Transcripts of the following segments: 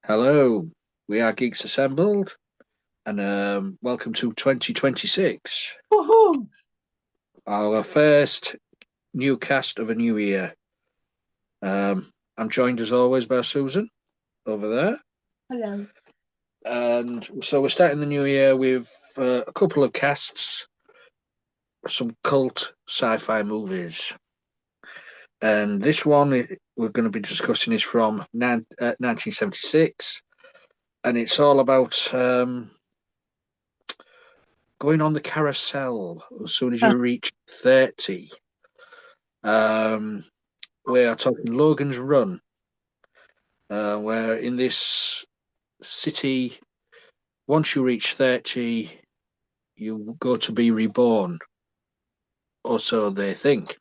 Hello, we are Geeks Assembled, and welcome to 2026, Woohoo! our first new cast of a new year. I'm joined as always by Susan over there, Hello. and so we're starting the new year with a couple of casts, some cult sci-fi movies, and this one we're going to be discussing is from 1976, and it's all about going on the carousel as soon as Uh, you reach 30. Um, we are talking Logan's Run, where in this city, once you reach 30, you go to be reborn, or so they think.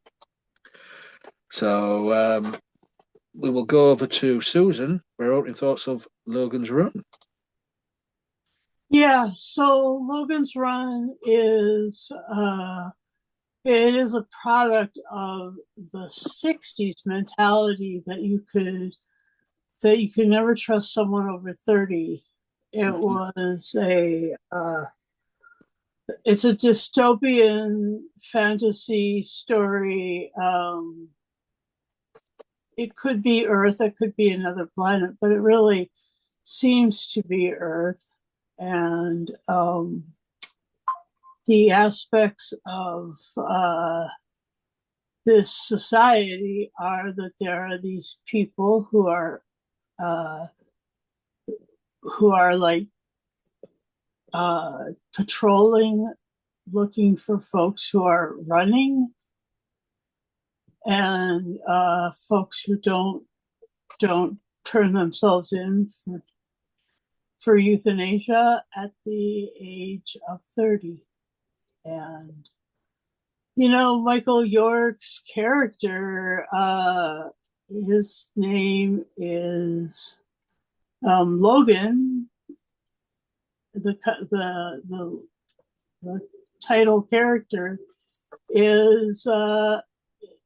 So we will go over to Susan for her opening thoughts of Logan's Run. yeah, so Logan's Run is it is a product of the 60s mentality that you could never trust someone over 30. It Mhm. was a it's a dystopian fantasy story. It could be Earth, it could be another planet, but it really seems to be Earth. And the aspects of this society are that there are these people uh, who are like patrolling, looking for folks who are running, and folks who don't turn themselves in for euthanasia at the age of 30. And Michael York's character, his name is Logan. The title character is uh,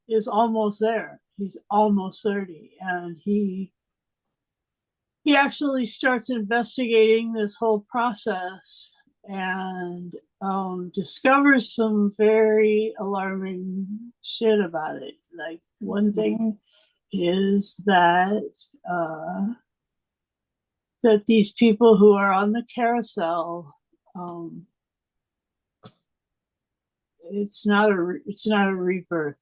is almost there. He's almost 30, and he actually starts investigating this whole process and discovers some very alarming shit about it. Like, one thing is that these people who are on the carousel, um, it's not a rebirth,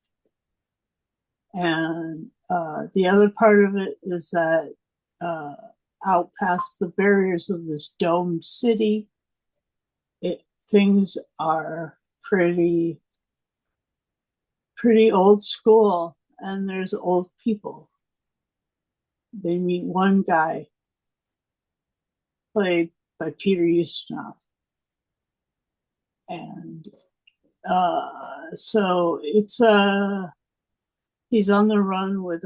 and the other part of it is that uh, out past the barriers of this domed city, things are pretty old school, and there's old people. They meet one guy played by Peter Ustinov, and so he's on the run with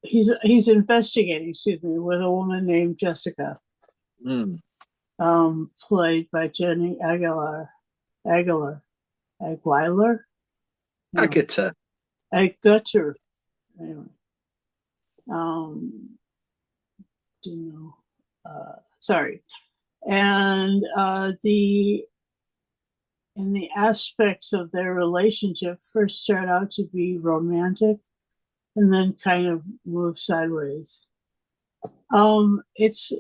he's investigating, excuse me, with a woman named Jessica, Mm. played by Jenny Aguilar, no, Agatha. Agutter. Anyway, um, do you know? Sorry, and the aspects of their relationship first start out to be romantic, and then kind of move sideways. It's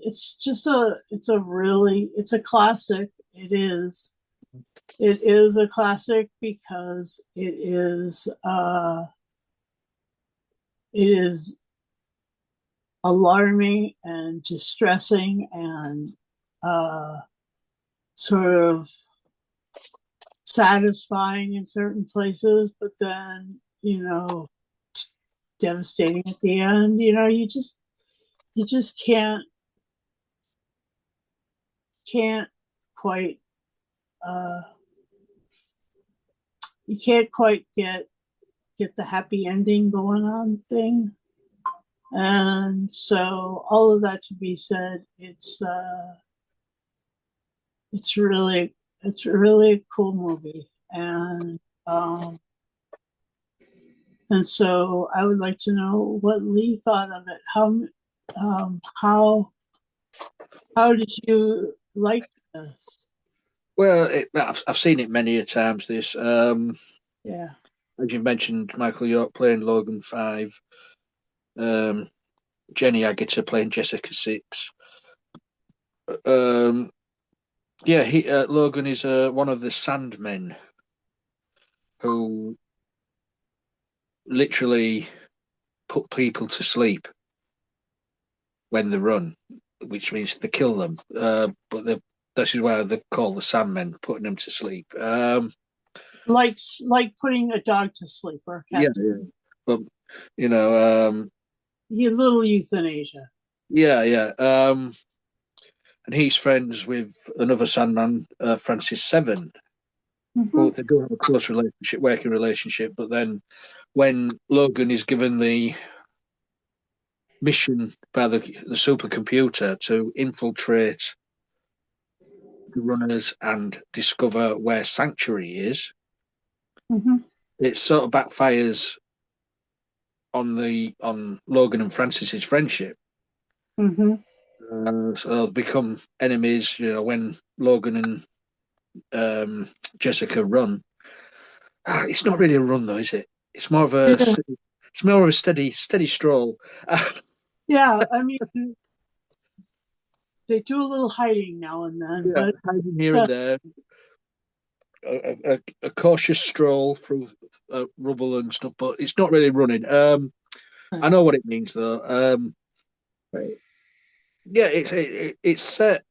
a classic. It is a classic because it is alarming and distressing and uh, sort of satisfying in certain places, but then devastating at the end. You just can't quite uh, you can't quite get the happy ending going on thing. And so, all of that to be said, it's really a cool movie, and so I would like to know what Lee thought of it. How did you like this? Well, I've seen it many a times. This, Yeah. as you mentioned, Michael York playing Logan 5, um, Jenny Agutter playing Jessica 6. Um, yeah, Logan is one of the Sandmen who literally put people to sleep when they run, which means they kill them. This is why they're called the Sandmen, putting them to sleep. Like putting a dog to sleep or a Yeah, cat to yeah. But you know, you little euthanasia. yeah, yeah. And he's friends with another Sandman, Francis Seven, Mm-hmm. who they do have a close relationship, working relationship. But then, when Logan is given the mission by the supercomputer to infiltrate the runners and discover where Sanctuary is, Mm-hmm. it sort of backfires on Logan and Francis's friendship. Mm-hmm. So they'll become enemies. You know, when Logan and Jessica run. It's not really a run though, is it? It's more of a Yeah. it's more of a steady stroll. Yeah. I mean, they do a little hiding now and then, Yeah, but hiding here uh, and there, a cautious stroll through rubble and stuff, but it's not really running. I know what it means though. right. Yeah, it's set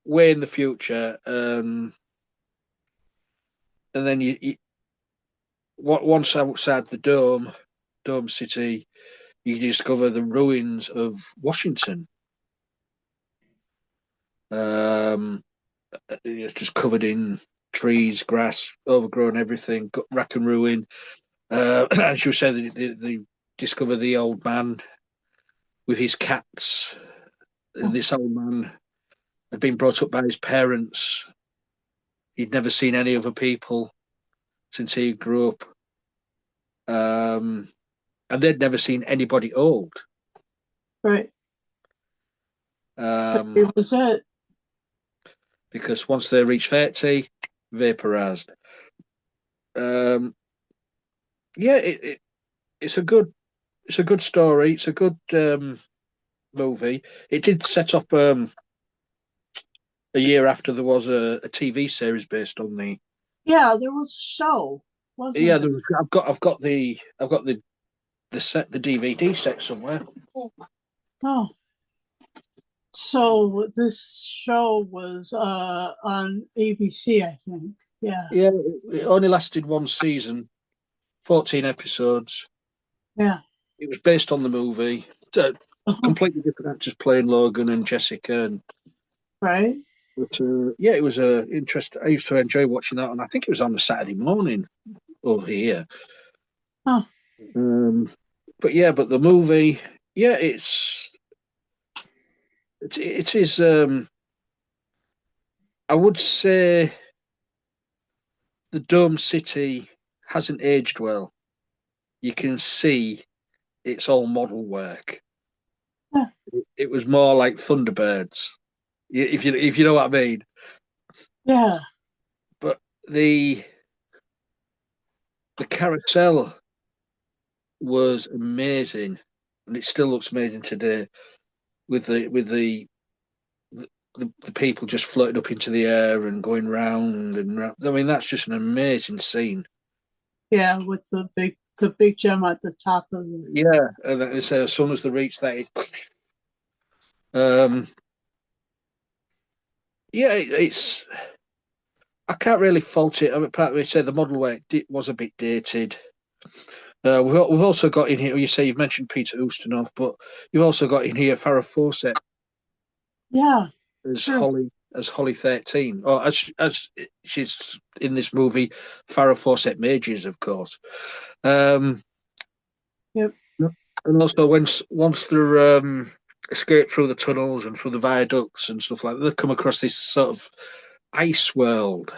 way in the future, and then once outside the dome city, you discover the ruins of Washington. Um, it's just covered in trees, grass, overgrown, everything, rack and ruin. And she was saying that they discover the old man with his cats. This old man had been brought up by his parents. He'd never seen any other people since he grew up. And they'd never seen anybody old. Right. Um, It was it. because once they reach 30, vaporized. Um, yeah, it's a good story. It's a good movie. It did set up a year after there was a TV series based on the. Yeah, there was a show, wasn't Yeah, there? the DVD set somewhere. Oh, so this show was on ABC, I think. Yeah, Yeah, it only lasted one season, 14 episodes. yeah. It was based on the movie. Uh-huh. Completely different actors playing Logan and Jessica, and Right. but yeah, it was a interest. I used to enjoy watching that, and I think it was on a Saturday morning over here. Huh. Um, but the movie, yeah, it is. I would say the Dome City hasn't aged well. You can see it's all model work. Yeah. It was more like Thunderbirds, if you know what I mean. Yeah. But the the carousel was amazing, and it still looks amazing today with the people just floating up into the air and going round and round. I mean, that's just an amazing scene. Yeah, with the big gem at the top of the. Yeah, and then so as soon as they reach that, um, yeah, it's I can't really fault it. I mean, part of me said the model work was a bit dated. We've also got in here. You say you've mentioned Peter Ustinov, but you've also got in here Farrah Fawcett Yeah, as true. Holly 13, or as she's in this movie, Farrah Fawcett-majors, of course. Um, Yep. and also once they're escape through the tunnels and through the viaducts and stuff like that, they come across this sort of ice world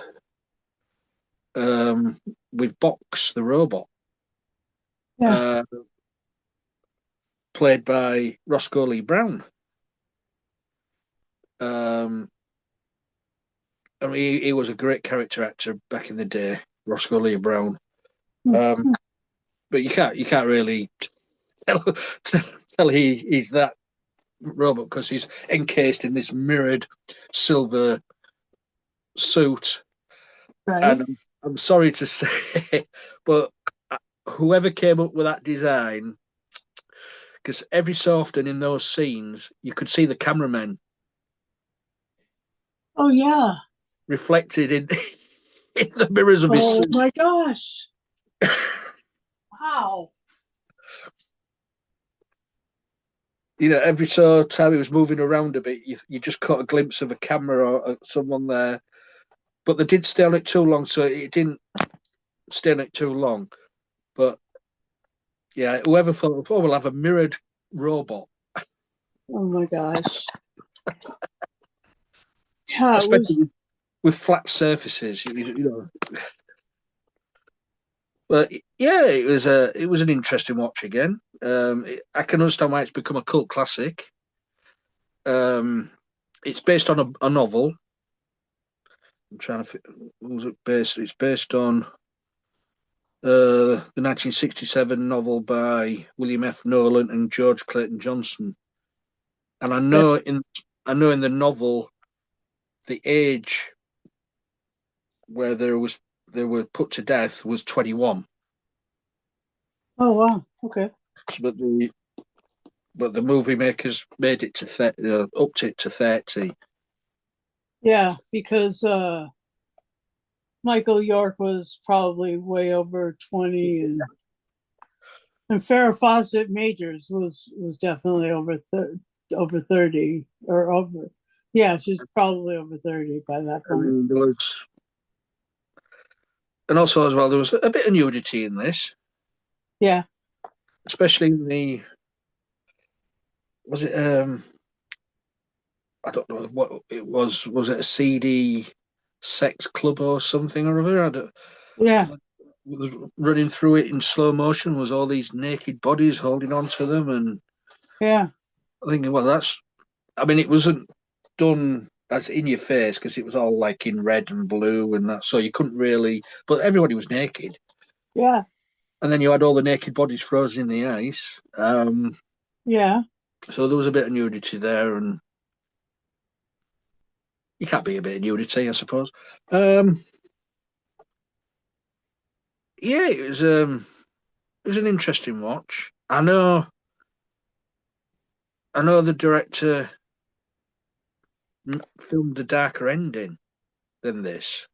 um, with Box the robot. Yeah. Uh, played by Roscoe Lee Brown. Um, I mean, he was a great character actor back in the day, Roscoe Lee Brown. Um, but you can't really tell, tell he's that robot because he's encased in this mirrored silver suit. Right. And I'm sorry to say, but whoever came up with that design, because every so often in those scenes, you could see the cameramen Oh yeah. reflected in, in the mirrors of his Oh suit. my gosh. Wow. Every so time he was moving around a bit, you just caught a glimpse of a camera or someone there. But they did stay on it too long, so it didn't stay on it too long. But yeah, whoever thought, oh, we'll have a mirrored robot, Oh my gosh. Yeah, it especially was. with flat surfaces, But yeah, it was an interesting watch again. I can understand why it's become a cult classic. Um, it's based on a novel. I'm trying to. What was it based? It's based on the 1967 novel by William F. Nolan and George Clayton Johnson. And I know in the novel the age where they were put to death was 21, Oh wow. Okay. but the movie makers made it to upped it to 30. Yeah, because Michael York was probably way over 20, and Farrah Fawcett-majors was definitely over 30 or over. Yeah, she's probably over 30 by that point. And also as well there was a bit of nudity in this, Yeah. especially in the was it I don't know what it was. Was it a CD sex club or something or other? Yeah. Running through it in slow motion was all these naked bodies holding on to them, and Yeah. I'm thinking, well, that's. I mean, it wasn't done as in your face because it was all like in red and blue and that, so you couldn't really. But everybody was naked, Yeah. and then you had all the naked bodies frozen in the ice. Yeah. So there was a bit of nudity there, and you can't be a bit of nudity, I suppose. Um, yeah, it was an interesting watch. I know the director filmed a darker ending than this.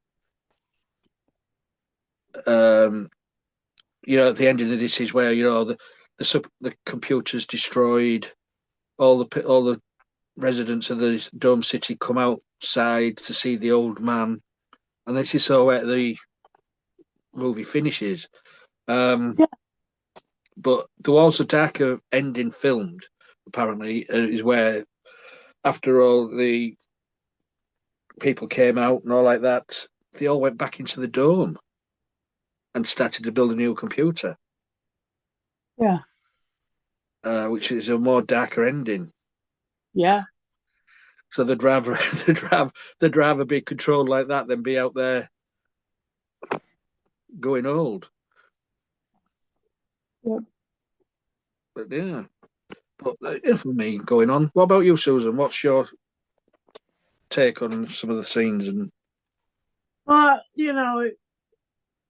Um, at the ending of this is where the computers destroyed, all the residents of the dome city come outside to see the old man, and this is so where the movie finishes. Um, Yeah. but there was a darker ending filmed. Apparently, is where after all the people came out and all like that, they all went back into the dome and started to build a new computer, Yeah. which is a more darker ending. Yeah. So they'd rather they'd rather be controlled like that than be out there going old. Yep. But yeah, but for me going on. What about you, Susan? What's your take on some of the scenes? And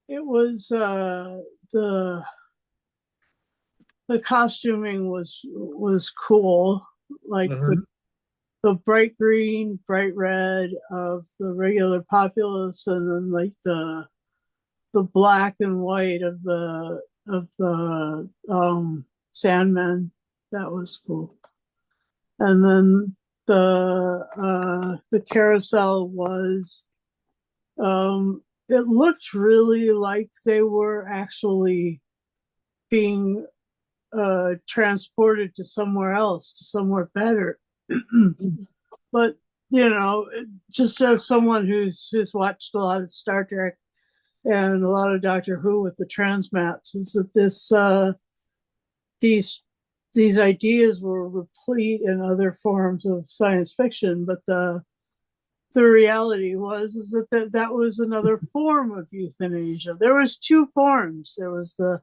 It was the the costuming was cool, like Mhm. the bright green, bright red of the regular populace, and then like the black and white of the Sandmen. That was cool. And then the carousel was it looked really like they were actually being transported to somewhere else, to somewhere better. But just as someone who's watched a lot of Star Trek and a lot of Doctor Who with the transmats, is that these these ideas were replete in other forms of science fiction, but the reality was is that was another form of euthanasia. There was two forms. There was the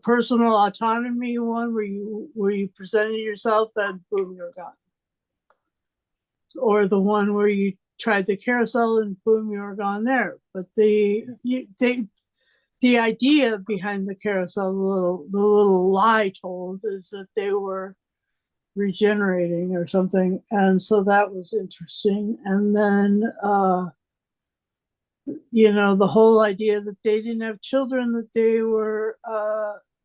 personal autonomy one where you presented yourself and boom, you're gone, or the one where you tried the carousel and boom, you're gone there. But the idea behind the carousel, the little lie told, is that they were regenerating or something, and so that was interesting. And then the whole idea that they didn't have children, that they were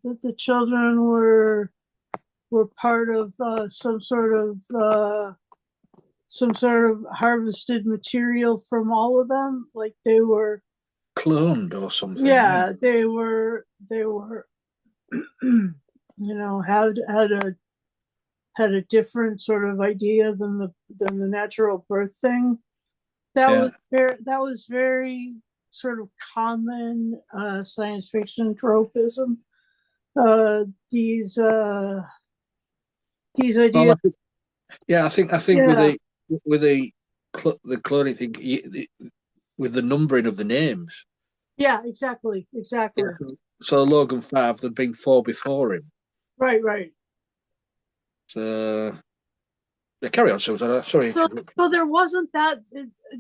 that the children were part of some sort of harvested material from all of them, like they were cloned or something. yeah, they were had a different sort of idea than the natural birth thing. Yeah. That was very sort of common science fiction tropism. Uh, these uh, these Well, ideas. I think Yeah, with the cloning thing, with the numbering of the names. yeah, exactly, Yeah. exactly. So Logan 5, there'd been four before him. Right, right. So yeah, carry on, Susan. Sorry. So there wasn't that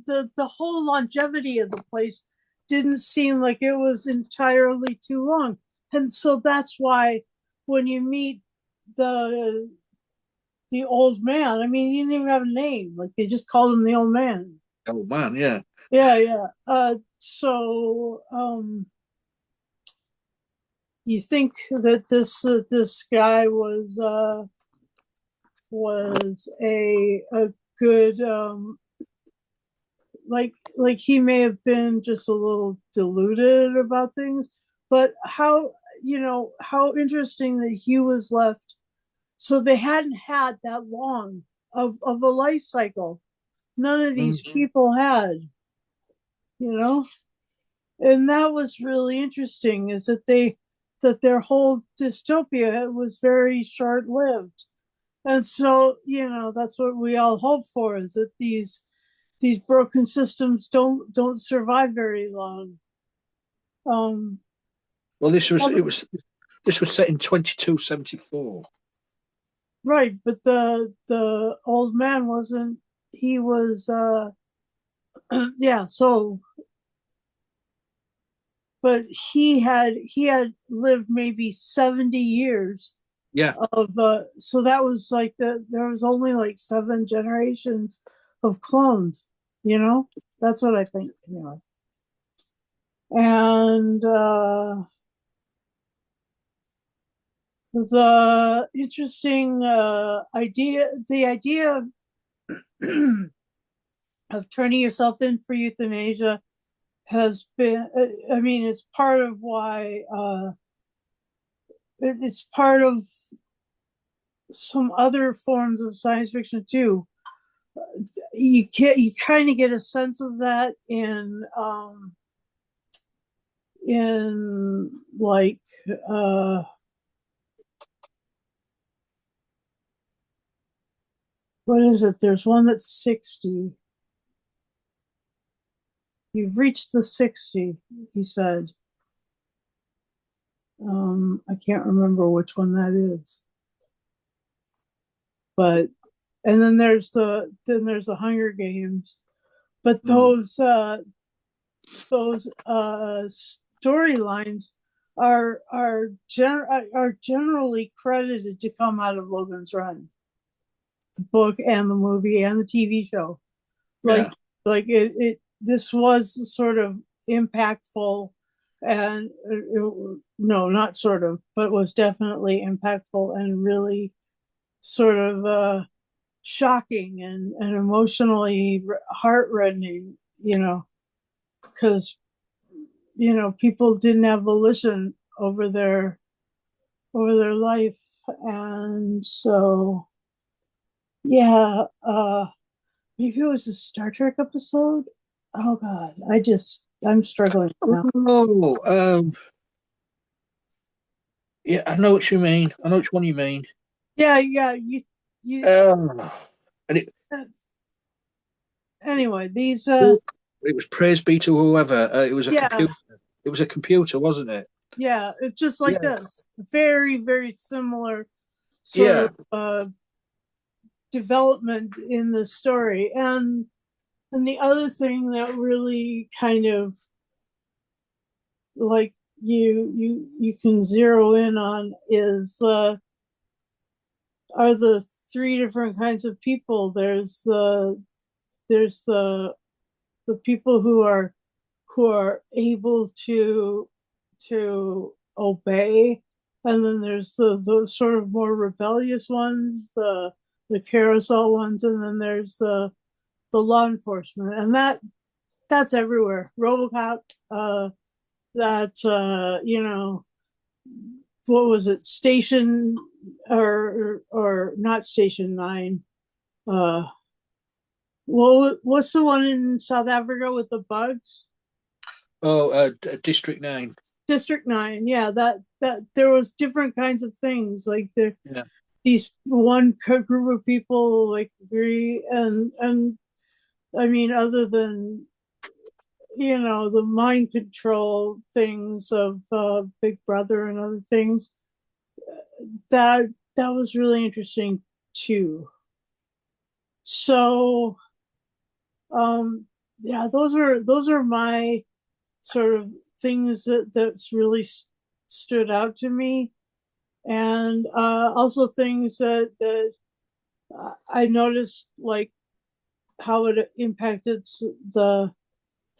the whole longevity of the place didn't seem like it was entirely too long, and so that's why when you meet the the old man, I mean, he didn't even have a name; like they just called him the old man. Oh man, yeah. Yeah, yeah. So you think that this guy was a good like he may have been just a little deluded about things, but how interesting that he was left. So they hadn't had that long of a life cycle. None of these people had, you know, and that was really interesting. Is that their whole dystopia was very short lived, and so that's what we all hope for, is that these broken systems don't survive very long. Um, Well, this was set in 2274. right, but the old man wasn't. He was yeah. So, but he had lived maybe 70 years Yeah. of so that was like there was only like 7 generations of clones. That's what I think. And the interesting the idea of, of turning yourself in for euthanasia has been, I mean, it's part of why, it's part of some other forms of science fiction too. You kind of get a sense of that in like, uh, what is it? There's one that's 60. You've reached the 60, he said. I can't remember which one that is. But and then there's the Hunger Games. But those storylines are generally credited to come out of Logan's Run, the book and the movie and the TV show. Like Yeah. like it this was sort of impactful, and no, not sort of, but was definitely impactful and really sort of shocking and emotionally heartrending, because people didn't have volition over their life, and so yeah, maybe it was a Star Trek episode. Oh God, I'm struggling now. Oh, yeah, I know what you mean. I know which one you mean. Yeah, yeah. You. Um, and Anyway, these. it was praise be to whoever. It was a Yeah, computer. It was a computer, wasn't it? yeah. It's just like Yeah, this. Very, very similar sort yeah. of development in the story, and the other thing that really kind of like you can zero in on is are the three different kinds of people. There's the people who are able to obey, and then there's the sort of more rebellious ones, the carousel ones, and then there's the law enforcement, and that's everywhere. RoboCop, that you know, what was it, Station, or not Station 9? Uh, what's the one in South Africa with the bugs? Oh, District 9. District 9. Yeah, that there was different kinds of things like there Yeah. these one group of people like agree, and I mean, other than the mind control things of Big Brother and other things, that that was really interesting too. So yeah, those are my sort of things that's really stood out to me, and also things that I noticed, like how it impacted the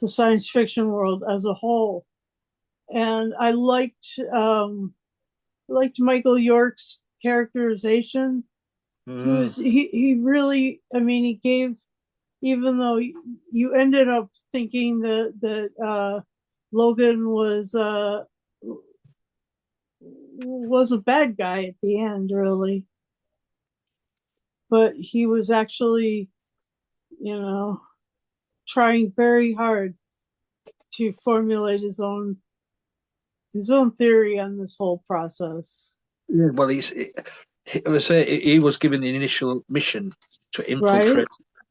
the science fiction world as a whole. And I liked Michael York's characterization. Mm. He really, I mean, he gave, even though you ended up thinking that Logan was a bad guy at the end, really, but he was actually, you know, trying very hard to formulate his own theory on this whole process. Yeah. Well, he was given the initial mission to Right? infiltrate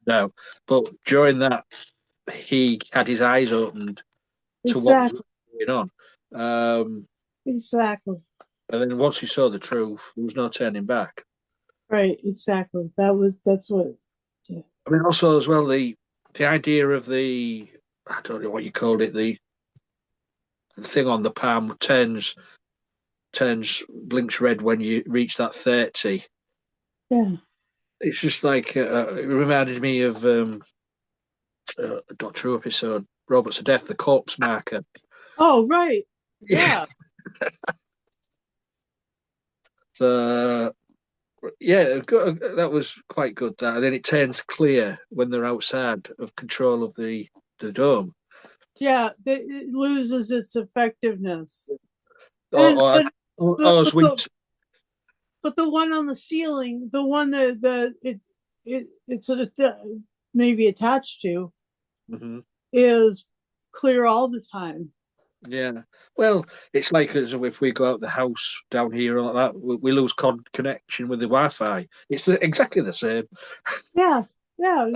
now, but during that, he had his eyes opened to what was Exactly. going on. Exactly. And then once he saw the truth, there was no turning back. Right. Exactly. That's what. Yeah. I mean, also as well the idea of I don't know what you called it, the thing on the palm blinks red when you reach that 30. Yeah. It's just like it reminded me of a Doctor Who episode, Robots of Death, the corpse marker. Oh, right. Yeah. Yeah. So yeah, that was quite good. That, and then it turns clear when they're outside of control of the dome. Yeah. It loses its effectiveness. Or, And or, but or as but we, the but the one on the ceiling, the one that it's sort of maybe attached to, Mhm. is clear all the time. Yeah. Well, it's like as if we go out the house down here or like that, we lose connection with the Wi-Fi. It's exactly the same. Yeah. Yeah.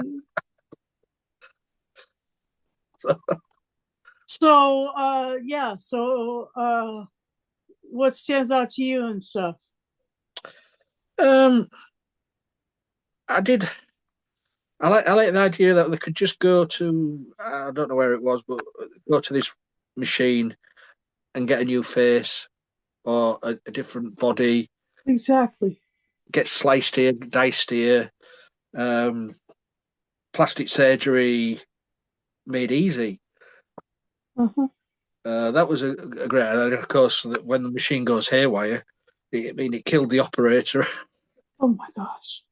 So yeah. So what stands out to you and stuff? Um, I did. I like the idea that they could just go to I don't know where it was, but go to this machine and get a new face or a different body, Exactly. get sliced here, diced here, um, plastic surgery made easy. Uh-huh. That was a great. And of course, that when the machine goes haywire, it killed the operator. Oh my gosh.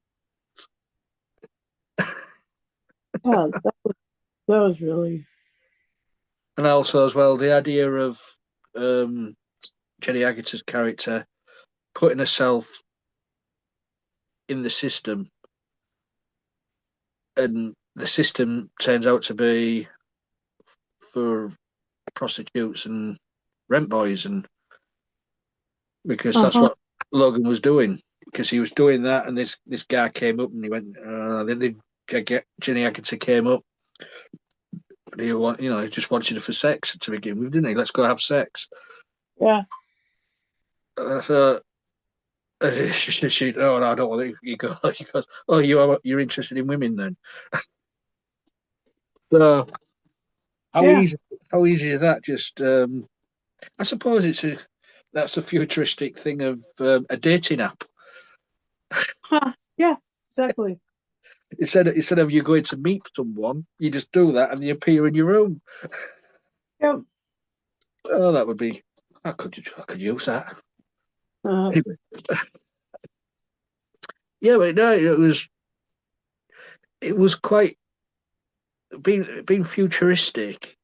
Yeah, that was really. And also as well the idea of um, Jenny Agutter's character putting herself in the system, and the system turns out to be for prostitutes and rent boys, and because that's Uh-huh. what Logan was doing. because he was doing that, and this guy came up and he went. Then Jenny Agutter came up, and he just wanted her for sex to begin with, didn't he? Let's go have sex. Yeah. So she, oh no, I don't want it. He goes, oh, you're interested in women then? So how Yeah. easy, how easy is that? Just, I suppose that's a futuristic thing of a dating app. Huh. Yeah. Exactly. Instead of you going to meet someone, you just do that and they appear in your room. Yep. Oh, that would be. I could use that. Uh, Yeah, but no, it was quite being futuristic.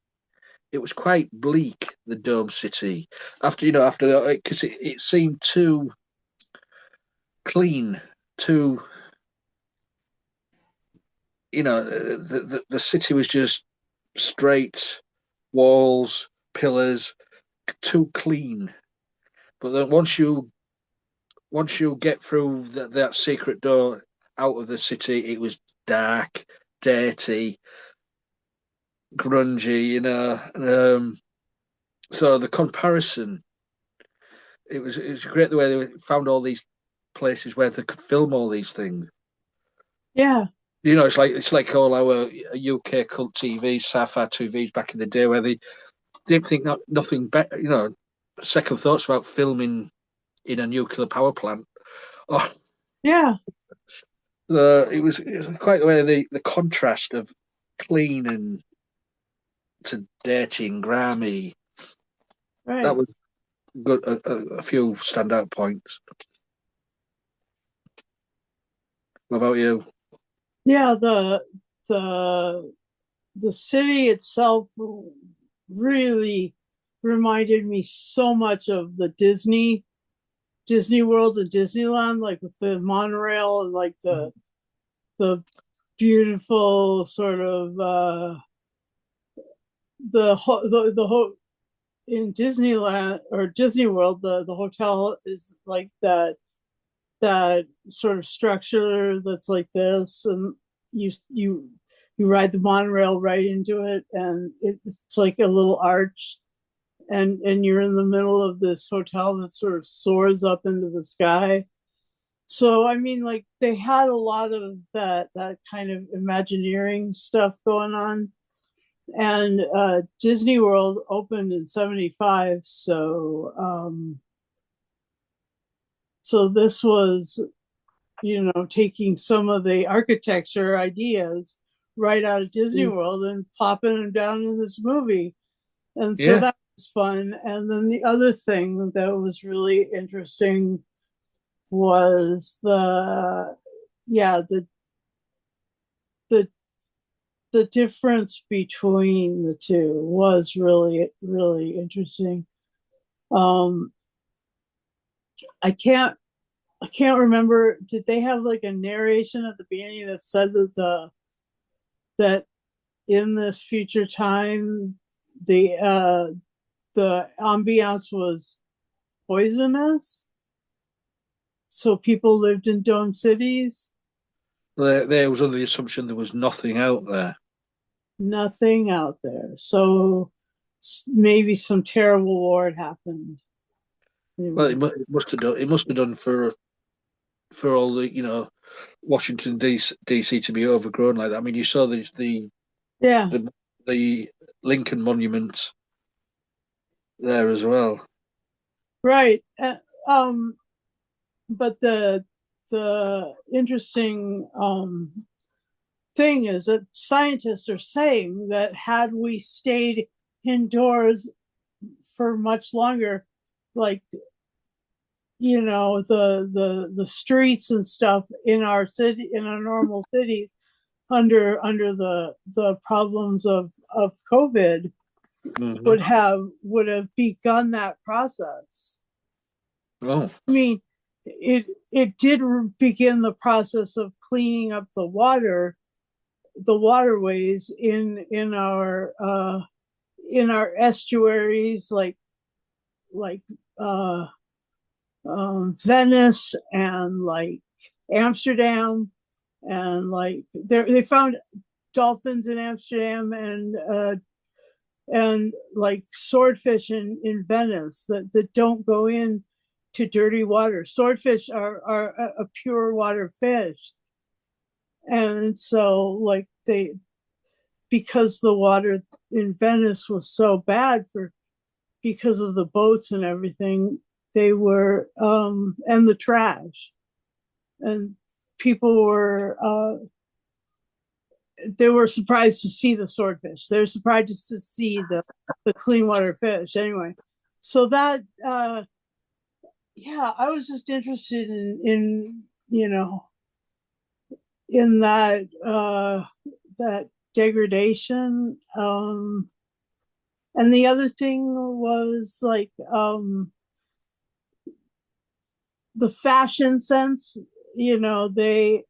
It was quite bleak, the Dome City. After because it seemed too clean, too the city was just straight walls, pillars, too clean. But then once you get through that secret door out of the city, it was dark, dirty, grungy. So the comparison, it was great the way they found all these places where they could film all these things. yeah. It's like all our UK cult TVs, sci-fi TVs back in the day, where they didn't think nothing better. Second thoughts about filming in a nuclear power plant. Oh, Yeah. it was quite the way the contrast of clean and to dirty and grimy. That Right. was good. A few standout points. What about you? Yeah. The the city itself really reminded me so much of the Disney World and Disneyland, like with the monorail and like the beautiful sort of the whole in Disneyland or Disney World, the hotel is like that sort of structure that's like this, and you ride the monorail right into it, and it's like a little arch, and you're in the middle of this hotel that sort of soars up into the sky. So I mean, like they had a lot of that kind of Imagineering stuff going on, and Disney World opened in '75, so this was taking some of the architecture ideas right out of Disney World and popping them down in this movie. And so Yeah, that was fun. And then the other thing that was really interesting was the the the difference between the two was really really interesting. Um, I can't remember. Did they have like a narration at the beginning that said that in this future time the ambiance was poisonous, so people lived in dome cities? there was under the assumption there was nothing out there. Nothing out there. So maybe some terrible war had happened. Well, Anyway. it must have done. It must have done for all Washington DC to be overgrown like that. I mean, you saw Yeah. the the Lincoln Monument there as well. Right. But the interesting thing is that scientists are saying that had we stayed indoors for much longer, like the streets and stuff in our city, in our normal cities, under the problems of COVID, Hmm. would have begun that process. Oh, I mean, it did begin the process of cleaning up the waterways in our estuaries, like uh Venice and like Amsterdam, and like they found dolphins in Amsterdam and like swordfish in Venice that don't go in to dirty water. Swordfish are a pure water fish. And so like they because the water in Venice was so bad for because of the boats and everything, they were and the trash. And people were they were surprised to see the swordfish. They were surprised to see the clean water fish. Anyway, so that yeah, I was just interested in in that degradation. And the other thing was like the fashion sense. They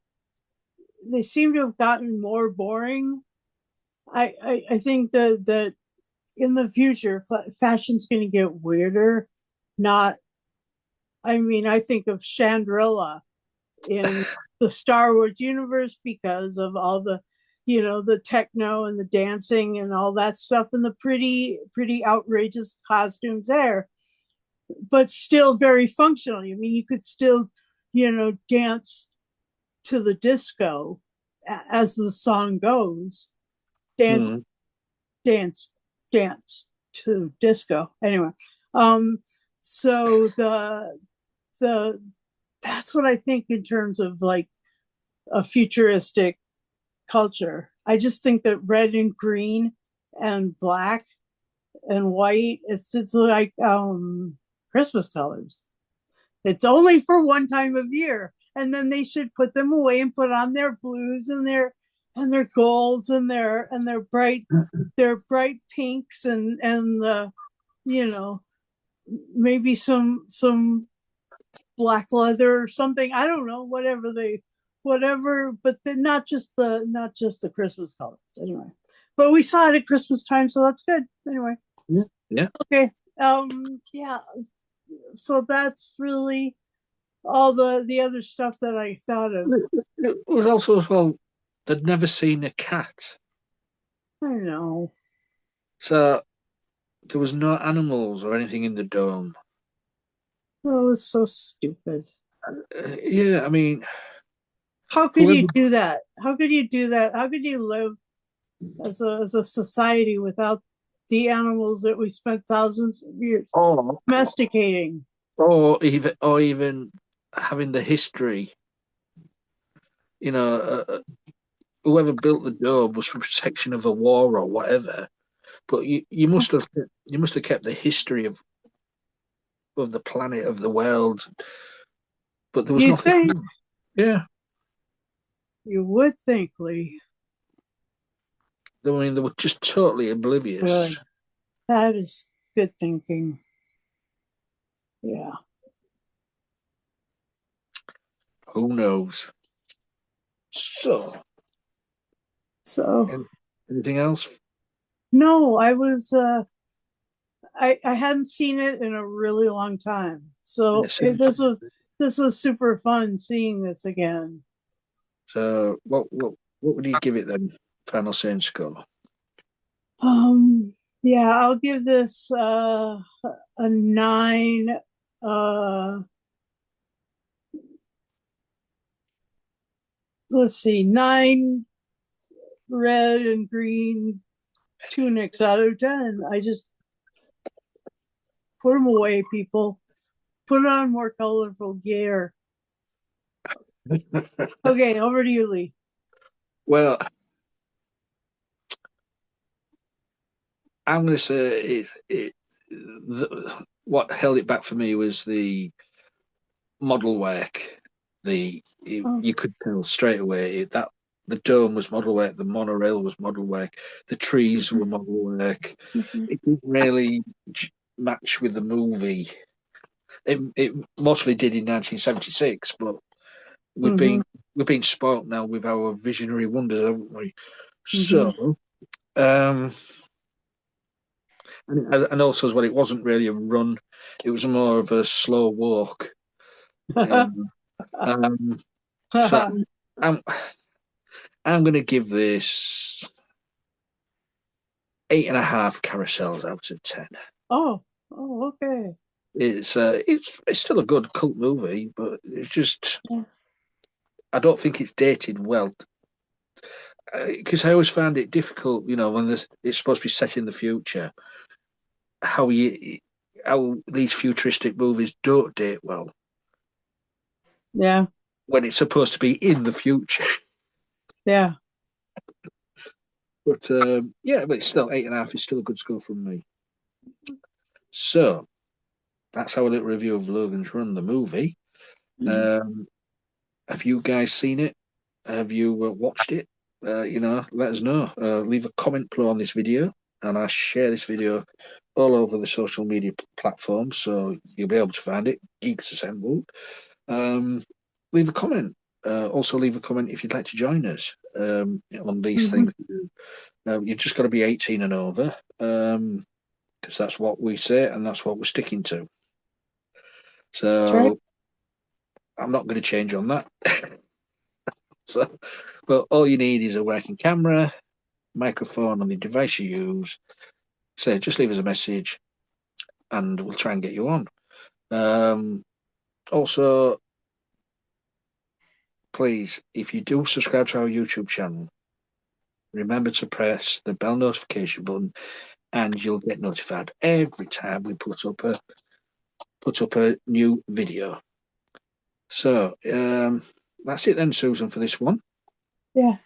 seem to have gotten more boring. I think that in the future, fashion's going to get weirder. Not, I mean, I think of Chandrilla in the Star Wars universe because of all the techno and the dancing and all that stuff and the pretty outrageous costumes there, but still very functional. I mean, you could still, dance to the disco as the song goes. Dance, Mm. dance, dance to disco. Anyway, so the that's what I think in terms of like a futuristic culture. I just think that red and green and black and white, it's like Christmas colors. It's only for one time of year. And then they should put them away and put on their blues and their golds and their bright pinks and the you know maybe some black leather or something. I don't know, whatever, but not just the Christmas colors anyway. But we saw it at Christmas time, so that's good. Anyway, Yeah. Yeah. okay. Yeah. So that's really all the other stuff that I thought of. It was also as well, they'd never seen a cat. I don't know. So there was no animals or anything in the dome. Oh, it was so stupid. Yeah, I mean, How could whoever. you do that? How could you do that? How could you live as a society without the animals that we spent thousands of years Or domesticating? or even having the history. You know, whoever built the dome was for protection of a war or whatever. But you must have kept the history of the planet of the world. But there was You nothing. think Yeah, you would think, Lee. I mean they were just totally oblivious. Good. That is good thinking. Yeah. Who knows? So, So an- anything else? no, I hadn't seen it in a really long time. So Yes. this was super fun seeing this again. So, what would you give it then? Final Saint score. Yeah, I'll give this a 9. Uh let's see, 9 red and green tunics out of 10. I just put them away, people. Put on more colorful gear. Okay, over to you, Lee. Well, I'm going to say what held it back for me was the model work. Oh, You could tell straight away that the dome was model work, the monorail was model work, the trees were model work. mhm, It didn't really match with the movie. It mostly did in 1976, but we've mhm, been we've been spoilt now with our visionary wonders, haven't we? mhm. So, um, and also as well, it wasn't really a run; it was more of a slow walk. Yeah. Um, so I'm I'm going to give this 8.5 carousels out of 10. Oh, oh, okay. It's still a good cult movie, but it's just Yeah. I don't think it's dated well because I always found it difficult, when it's supposed to be set in the future, how you how these futuristic movies don't date well Yeah. when it's supposed to be in the future. Yeah. But yeah, but it's still 8.5 is still a good score from me. So that's our little review of Logan's Run, the movie. Um, have you guys seen it? Have you watched it? Let us know. Leave a comment below on this video, and I share this video all over the social media platforms, so you'll be able to find it. Geeks Assembled. Um, leave a comment. Also, leave a comment if you'd like to join us on these Mhm. things. You've just got to be 18 and over, because that's what we say and that's what we're sticking to. That's right. So I'm not going to change on that. So, but all you need is a working camera, microphone on the device you use. So just leave us a message, and we'll try and get you on. Also, please, if you do subscribe to our YouTube channel, remember to press the bell notification button, and you'll get notified every time we put up a new video. So that's it then, Susan, for this one. Yeah.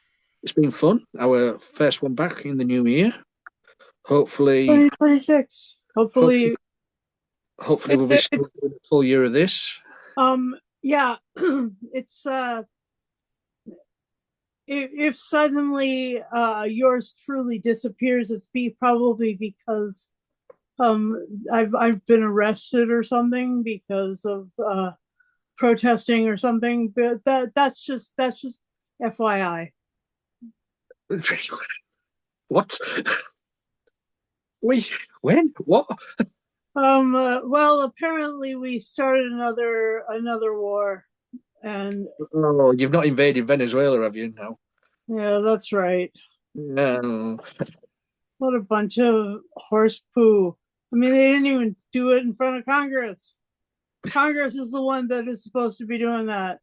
It's been fun. Our first one back in the new year. Hopefully, 2026. hopefully, Hopefully, hopefully it, we'll be it, still doing a full year of this. yeah, it's if suddenly yours truly disappears, it's probably because um I've been arrested or something because of protesting or something. But that's just FYI. What? Wait, when? What? Well, apparently we started another war, and Oh, you've not invaded Venezuela, have you? No. yeah, that's right. No. What a bunch of horse poo. I mean, they didn't even do it in front of Congress. Congress is the one that is supposed to be doing that.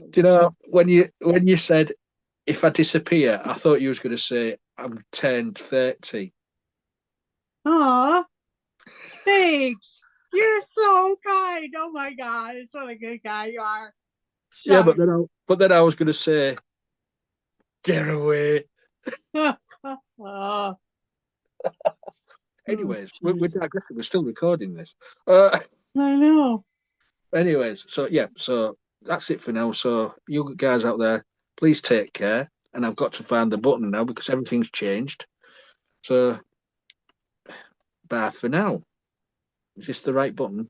Do you know when you said if I disappear, I thought you was going to say I'm turned 30. Aw, thanks. You're so kind. Oh my God. What a good guy you are. Yeah, Shut but then I was going to say get away. up. Oh, Anyways, we're jeez. digressing. We're still recording this. Uh, I know. anyways, so yeah, so that's it for now. So you guys out there, please take care. And I've got to find the button now because everything's changed. So bye for now. Is this the right button?